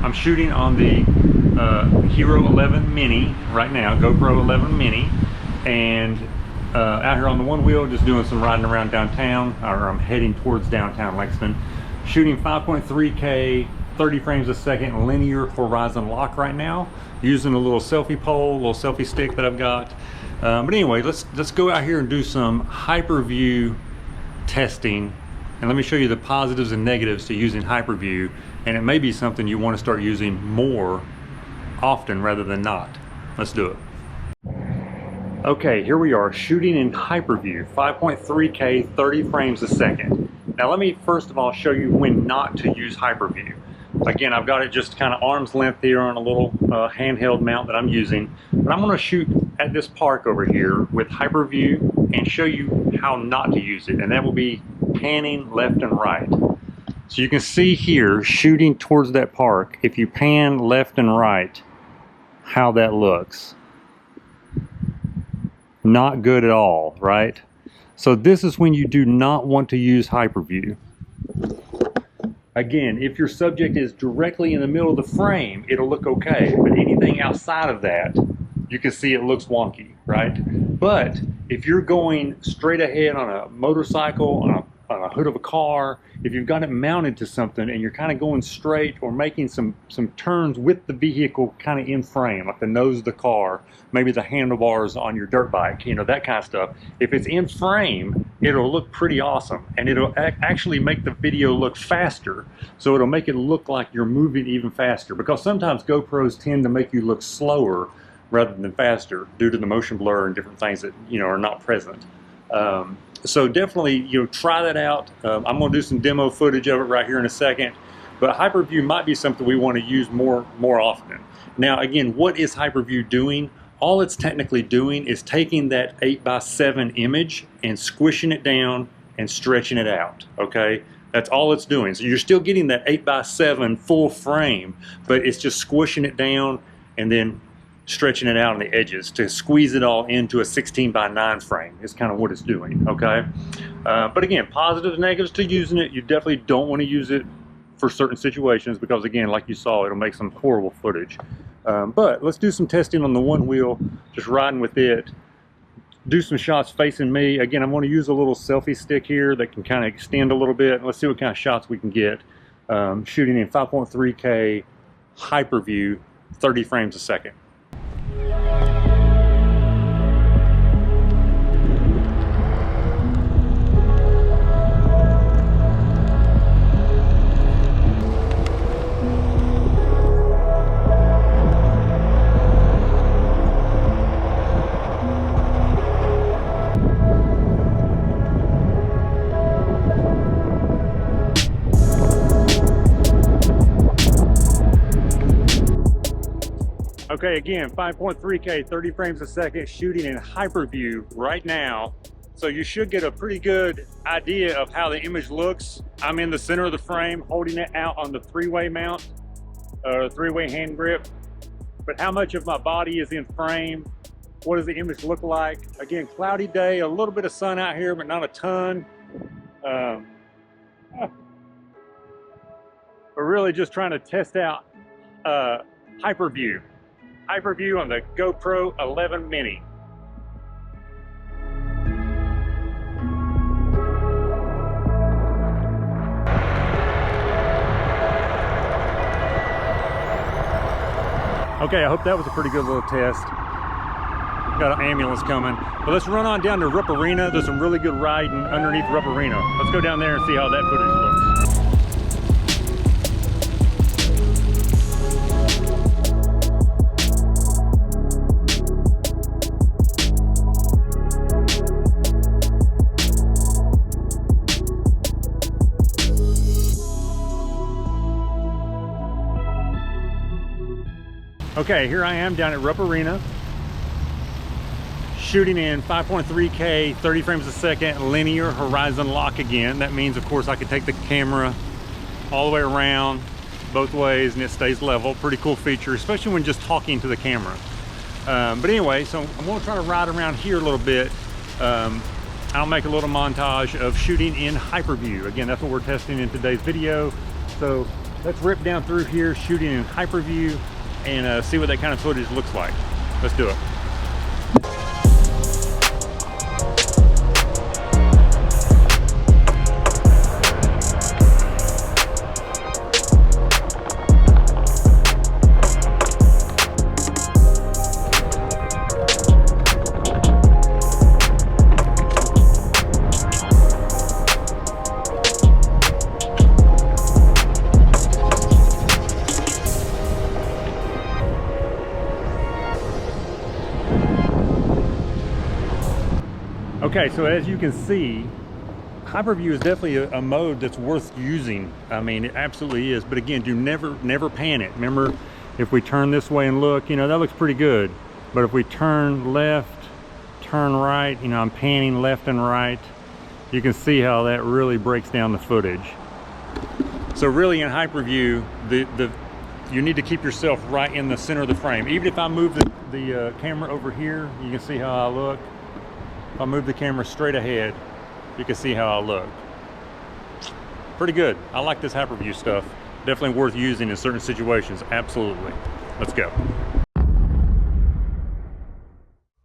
I'm shooting on the Hero 11 Mini right now, GoPro 11 Mini, and out here on the one wheel, just doing some riding around downtown, or I'm heading towards downtown Lexington, shooting 5.3K, 30 frames a second, linear horizon lock right now, using a little selfie pole, a little selfie stick that I've got. But anyway, let's go out here and do some Hyperview testing, and let me show you the positives and negatives to using Hyperview, and it may be something you want to start using more often rather than not. Let's do it. Okay, here we are shooting in Hyperview, 5.3K, 30 frames a second. Now let me first of all show you when not to use Hyperview. Again, I've got it just kind of arm's length here on a little handheld mount that I'm using. But I'm going to shoot at this park over here with Hyperview and show you how not to use it. And that will be panning left and right. So you can see here, shooting towards that park, if you pan left and right, how that looks. Not good at all, right? So this is when you do not want to use Hyperview. Again, if your subject is directly in the middle of the frame, it'll look okay. But anything outside of that, you can see it looks wonky, right? But if you're going straight ahead on a motorcycle, on a hood of a car, if you've got it mounted to something and you're kind of going straight or making some turns with the vehicle kind of in frame, like the nose of the car, maybe the handlebars on your dirt bike, you know, that kind of stuff. If it's in frame, it'll look pretty awesome, and it'll actually make the video look faster. So it'll make it look like you're moving even faster, because sometimes GoPros tend to make you look slower rather than faster due to the motion blur and different things that, you know, are not present. So definitely, you know, try that out. I'm going to do some demo footage of it right here in a second. But Hyperview might be something we want to use more often. Now, again, what is Hyperview doing? All it's technically doing is taking that 8x7 image and squishing it down and stretching it out. Okay, that's all it's doing. So you're still getting that 8x7 full frame, but it's just squishing it down and then stretching it out on the edges to squeeze it all into a 16:9 frame is kind of what it's doing, okay? But again, positives, negatives to using it. You definitely don't want to use it for certain situations because, again, like you saw, it'll make some horrible footage. But let's do some testing on the one wheel, just riding with it. Do some shots facing me. Again, I'm going to use a little selfie stick here that can kind of extend a little bit. Let's see what kind of shots we can get. Shooting in 5.3K Hyperview, 30 frames a second. Okay, again, 5.3K, 30 frames a second, shooting in Hyperview right now. So you should get a pretty good idea of how the image looks. I'm in the center of the frame, holding it out on the three-way mount, three-way hand grip. But how much of my body is in frame? What does the image look like? Again, cloudy day, a little bit of sun out here, but not a ton. But really just trying to test out Hyperview. Hyperview on the GoPro 11 Mini. Okay, I hope that was a pretty good little test. Got an ambulance coming. But let's run on down to Rupp Arena. There's some really good riding underneath Rupp Arena. Let's go down there and see how that footage looks. Okay, here I am down at Rupp Arena, shooting in 5.3K, 30 frames a second, linear horizon lock again. That means, of course, I can take the camera all the way around both ways and it stays level. Pretty cool feature, especially when just talking to the camera. But anyway, so I'm gonna try to ride around here a little bit. I'll make a little montage of shooting in Hyperview. Again, that's what we're testing in today's video. So let's rip down through here shooting in Hyperview and see what that kind of footage looks like. Let's do it. Okay, so as you can see, Hyperview is definitely a mode that's worth using. I mean, it absolutely is. But again, do never pan it. Remember, if we turn this way and look, you know, that looks pretty good. But if we turn left, turn right, you know, I'm panning left and right, you can see how that really breaks down the footage. So really in Hyperview, you need to keep yourself right in the center of the frame. Even if I move the camera over here, you can see how I look. If I move the camera straight ahead, you can see how I look. Pretty good. I like this Hyperview stuff. Definitely worth using in certain situations. Absolutely. Let's go.